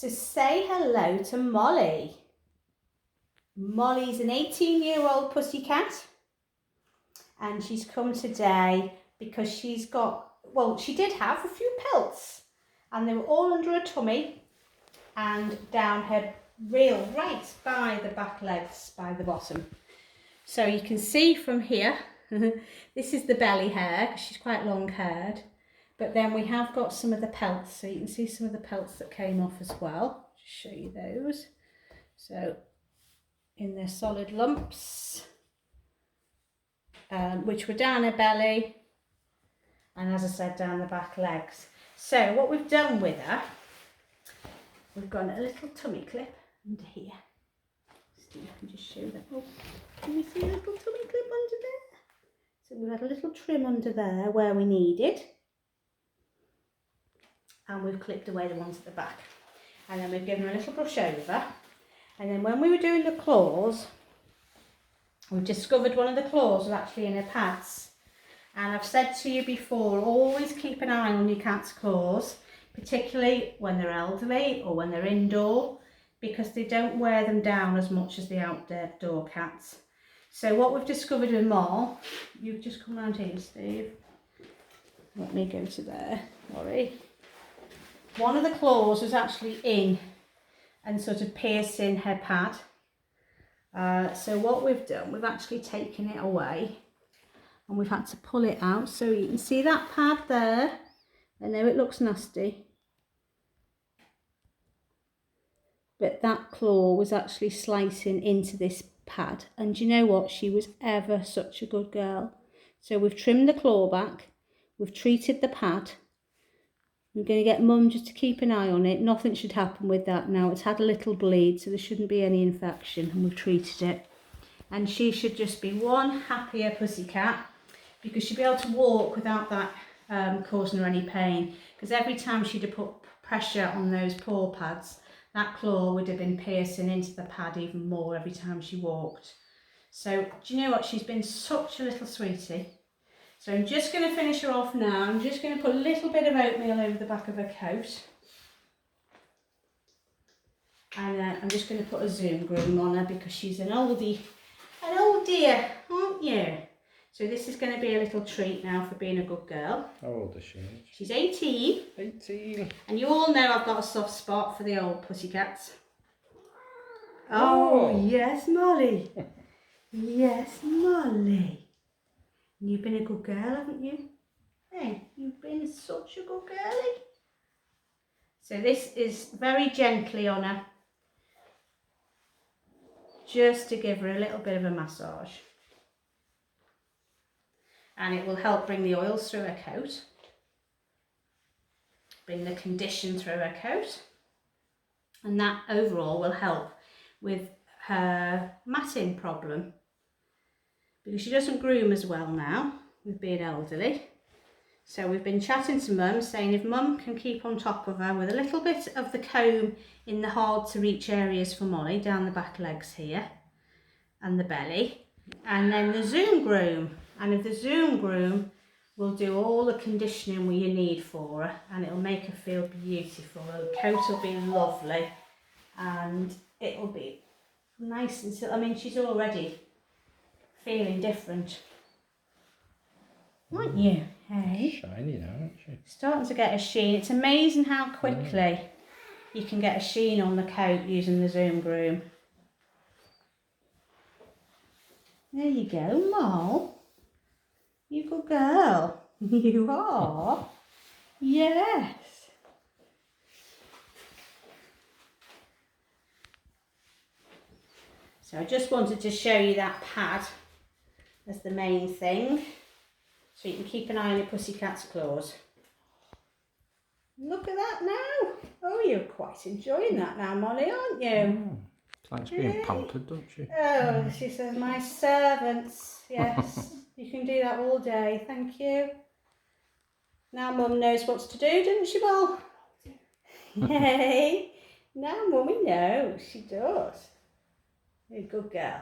So say hello to Molly. Molly's an 18-year-old pussycat, and she's come today because she's got, well, she did have a few pelts, and they were all under her tummy and down her real right by the back legs, by the bottom. So you can see from here, this is the belly hair, because she's quite long-haired, but then we have got some of the pelts, so you can see some of the pelts that came off as well. Just show you those. So in their solid lumps, which were down her belly, and as I said, down the back legs. So what we've done with her, we've got a little tummy clip under here. Steve can just show that. Oh, can we see a little tummy clip under there? So we've had a little trim under there where we needed, and we've clipped away the ones at the back. And then we've given her a little brush over. And then when we were doing the claws, we've discovered one of the claws was actually in her pads. And I've said to you before, always keep an eye on your cat's claws, particularly when they're elderly or when they're indoor, because they don't wear them down as much as the outdoor cats. So what we've discovered with Moll, you've just come around here, Steve. Let me go to there, sorry. One of the claws was actually in and sort of piercing her pad. So what we've done, we've actually taken it away and we've had to pull it out. So you can see that pad there. I know it looks nasty, but that claw was actually slicing into this pad. And you know what? She was ever such a good girl. So we've trimmed the claw back, we've treated the pad. I'm going to get Mum just to keep an eye on it. Nothing should happen with that now. It's had a little bleed, so there shouldn't be any infection, and we've treated it. And she should just be one happier pussycat, because she'd be able to walk without that causing her any pain. Because every time she'd have put pressure on those paw pads, that claw would have been piercing into the pad even more every time she walked. So do you know what? She's been such a little sweetie. So I'm just going to finish her off now. I'm just going to put a little bit of oatmeal over the back of her coat. And I'm just going to put a Zoom Groom on her because she's an old dear, aren't you? So this is going to be a little treat now for being a good girl. How old is she? She's 18. 18. And you all know I've got a soft spot for the old pussycats. Oh, yes, Molly. Yes, Molly. You've been a good girl, haven't you? Hey, you've been such a good girlie. So this is very gently on her, just to give her a little bit of a massage. And it will help bring the oils through her coat, bring the condition through her coat, and that overall will help with her matting problem. Because she doesn't groom as well now, with being elderly. So we've been chatting to Mum, saying if Mum can keep on top of her with a little bit of the comb in the hard to reach areas for Molly, down the back legs here, and the belly, and then the Zoom Groom. And if the Zoom Groom will do all the conditioning you need for her, and it'll make her feel beautiful. Her coat will be lovely, and it'll be nice and I mean, she's already feeling different, aren't you? Hey, Shiny now, isn't she? Starting to get a sheen. It's amazing how quickly you can get a sheen on the coat using the Zoom Groom. There you go, Moll. You good girl. You are. Yes. So I just wanted to show you that pad as the main thing, so you can keep an eye on your pussycat's claws. Look at that now. Oh, you're quite enjoying that now, Molly, aren't you? Likes being pampered, don't she? Oh, she says, my servants. Yes, you can do that all day. Thank you. Now Mum knows what to do, doesn't she, Moll? Yay. Now Mummy knows. She does. You're a good girl.